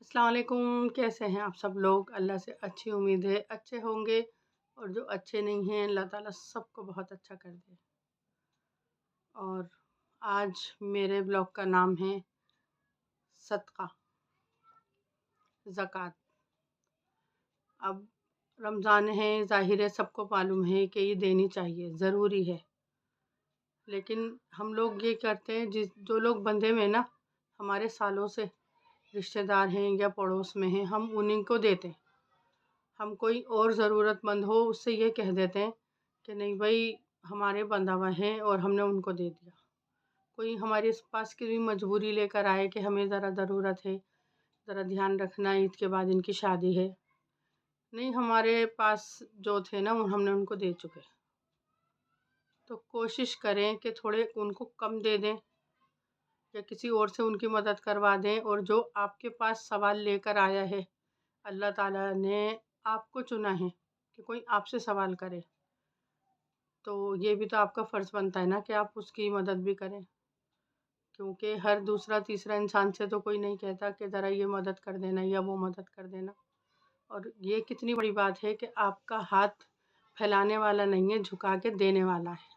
السلام علیکم، کیسے ہیں آپ سب لوگ؟ اللہ سے اچھی امید ہے اچھے ہوں گے، اور جو اچھے نہیں ہیں اللہ تعالیٰ سب کو بہت اچھا کر دے۔ اور آج میرے بلاگ کا نام ہے صدقہ، زکوٰۃ۔ اب رمضان ہے، ظاہر ہے سب کو معلوم ہے کہ یہ دینی چاہیے، ضروری ہے، لیکن ہم لوگ یہ کرتے ہیں جو لوگ بندھے میں نا ہمارے سالوں سے رشتہ دار ہیں یا پڑوس میں ہیں، ہم انہیں کو دیتے ہیں۔ ہم کوئی اور ضرورت مند ہو اس سے یہ کہہ دیتے ہیں کہ نہیں بھائی ہمارے بندھا ہوا ہے اور ہم نے ان کو دے دیا۔ کوئی ہمارے پاس کی بھی مجبوری لے کر آئے کہ ہمیں ذرا ضرورت ہے، ذرا دھیان رکھنا، عید کے بعد ان کی شادی ہے، نہیں ہمارے پاس جو تھے نا ہم نے ان کو دے چکے۔ تو کوشش کریں کہ تھوڑے ان کو کم دے دیں یا کسی اور سے ان کی مدد کروا دیں، اور جو آپ کے پاس سوال لے کر آیا ہے، اللہ تعالیٰ نے آپ کو چنا ہے کہ کوئی آپ سے سوال کرے، تو یہ بھی تو آپ کا فرض بنتا ہے نا کہ آپ اس کی مدد بھی کریں، کیونکہ ہر دوسرا تیسرا انسان سے تو کوئی نہیں کہتا کہ ذرا یہ مدد کر دینا یا وہ مدد کر دینا۔ اور یہ کتنی بڑی بات ہے کہ آپ کا ہاتھ پھیلانے والا نہیں ہے، جھکا کے دینے والا ہے،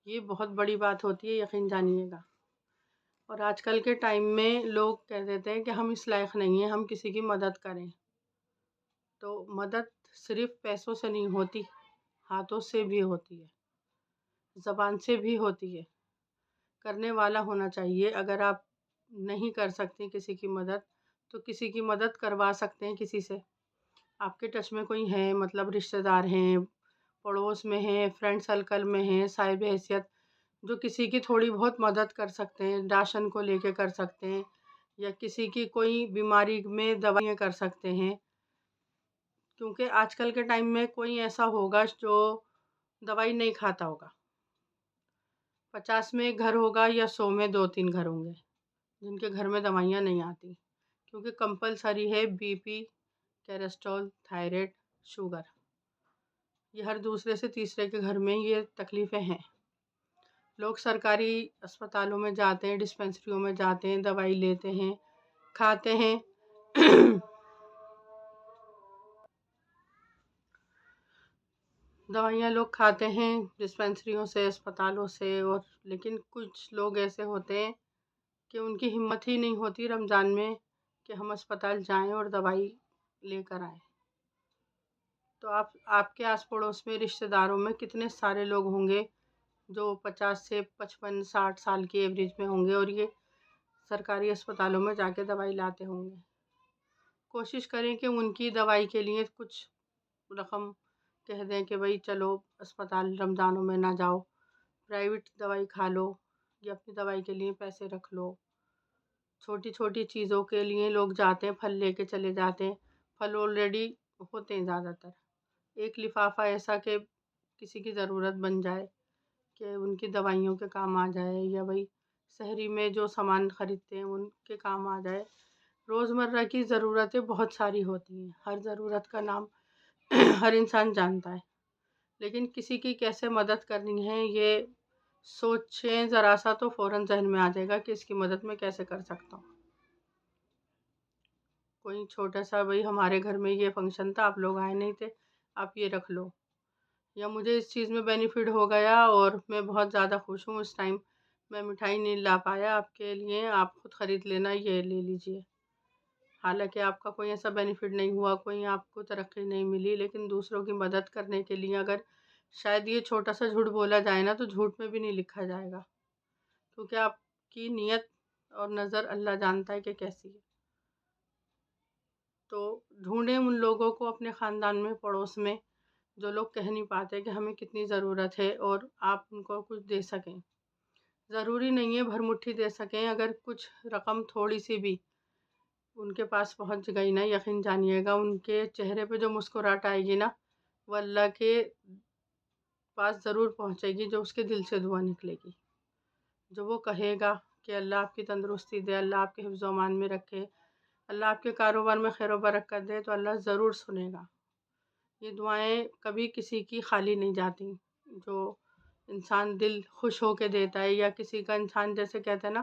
یہ بہت بڑی بات ہوتی ہے، یقین جانیے گا۔ اور آج کل کے ٹائم میں لوگ کہہ دیتے ہیں کہ ہم اس لائق نہیں ہیں ہم کسی کی مدد کریں، تو مدد صرف پیسوں سے نہیں ہوتی، ہاتھوں سے بھی ہوتی ہے، زبان سے بھی ہوتی ہے، کرنے والا ہونا چاہیے۔ اگر آپ نہیں کر سکتے کسی کی مدد تو کسی کی مدد کروا سکتے ہیں کسی سے، آپ کے ٹچ میں کوئی ہے، مطلب رشتہ دار ہیں، پڑوس میں ہیں، فرینڈ سرکل میں ہیں، صاحب حیثیت، جو کسی کی تھوڑی بہت مدد کر سکتے ہیں، راشن کو لے کے کر سکتے ہیں، یا کسی کی کوئی بیماری میں دوائیاں کر سکتے ہیں، کیونکہ آج کل کے ٹائم میں کوئی ایسا ہوگا جو دوائی نہیں کھاتا ہوگا۔ 50 میں ایک گھر ہوگا یا 100 میں 2-3 گھر ہوں گے جن کے گھر میں دوائیاں نہیں آتی، کیونکہ کمپلسری ہے B P, cholesterol, thyroid, sugar, یہ ہر دوسرے سے تیسرے کے گھر میں یہ تکلیفیں ہیں۔ لوگ سرکاری اسپتالوں میں جاتے ہیں، ڈسپنسریوں میں جاتے ہیں، دوائی لیتے ہیں، کھاتے ہیں دوائیاں لوگ کھاتے ہیں ڈسپنسریوں سے، اسپتالوں سے، اور لیکن کچھ لوگ ایسے ہوتے ہیں کہ ان کی ہمت ہی نہیں ہوتی رمضان میں کہ ہم اسپتال جائیں اور دوائی لے کر آئیں۔ تو آپ کے آس پڑوس میں رشتہ داروں میں کتنے سارے لوگ ہوں گے جو 50 سے 55 60 سال کی ایوریج میں ہوں گے اور یہ سرکاری اسپتالوں میں جا کے دوائی لاتے ہوں گے۔ کوشش کریں کہ ان کی دوائی کے لیے کچھ رقم کہہ دیں کہ بھائی چلو اسپتال رمضانوں میں نہ جاؤ، پرائیویٹ دوائی کھا لو، یا اپنی دوائی کے لیے پیسے رکھ لو۔ چھوٹی چھوٹی چیزوں کے لیے لوگ جاتے ہیں، پھل لے کے چلے جاتے ہیں، پھل آلریڈی ہوتے ہیں زیادہ تر، ایک لفافہ ایسا کہ کسی کی ضرورت بن جائے کہ ان کی دوائیوں کے کام آ جائے، یا بھائی شہری میں جو سامان خریدتے ہیں ان کے کام آ جائے۔ روزمرہ کی ضرورتیں بہت ساری ہوتی ہیں، ہر ضرورت کا نام ہر انسان جانتا ہے، لیکن کسی کی کیسے مدد کرنی ہے یہ سوچیں ذرا سا تو فوراً ذہن میں آ جائے گا کہ اس کی مدد میں کیسے کر سکتا ہوں۔ کوئی چھوٹا سا بھائی ہمارے گھر میں یہ فنکشن تھا، آپ لوگ آئے نہیں تھے، آپ یہ رکھ لو، یا مجھے اس چیز میں بینیفٹ ہو گیا اور میں بہت زیادہ خوش ہوں، اس ٹائم میں مٹھائی نہیں لا پایا آپ کے لیے، آپ خود خرید لینا، یہ لے لیجئے۔ حالانکہ آپ کا کوئی ایسا بینیفٹ نہیں ہوا، کوئی آپ کو ترقی نہیں ملی، لیکن دوسروں کی مدد کرنے کے لیے اگر شاید یہ چھوٹا سا جھوٹ بولا جائے نا تو جھوٹ میں بھی نہیں لکھا جائے گا، کیونکہ آپ کی نیت اور نظر اللہ جانتا ہے کہ کیسی ہے۔ تو ڈھونڈیں ان لوگوں کو اپنے خاندان میں، پڑوس میں، جو لوگ کہہ نہیں پاتے کہ ہمیں کتنی ضرورت ہے، اور آپ ان کو کچھ دے سکیں۔ ضروری نہیں ہے بھر مٹھی دے سکیں، اگر کچھ رقم تھوڑی سی بھی ان کے پاس پہنچ گئی نا، یقین جانیے گا ان کے چہرے پہ جو مسکراہٹ آئے گی نا وہ اللہ کے پاس ضرور پہنچے گی، جو اس کے دل سے دعا نکلے گی، جو وہ کہے گا کہ اللہ آپ کی تندرستی دے، اللہ آپ کے حفظ و امان میں رکھے، اللہ آپ کے کاروبار میں خیر و برکت دے، تو اللہ ضرور سنے گا۔ یہ دعائیں کبھی کسی کی خالی نہیں جاتی، جو انسان دل خوش ہو کے دیتا ہے، یا کسی کا انسان جیسے کہتا ہے نا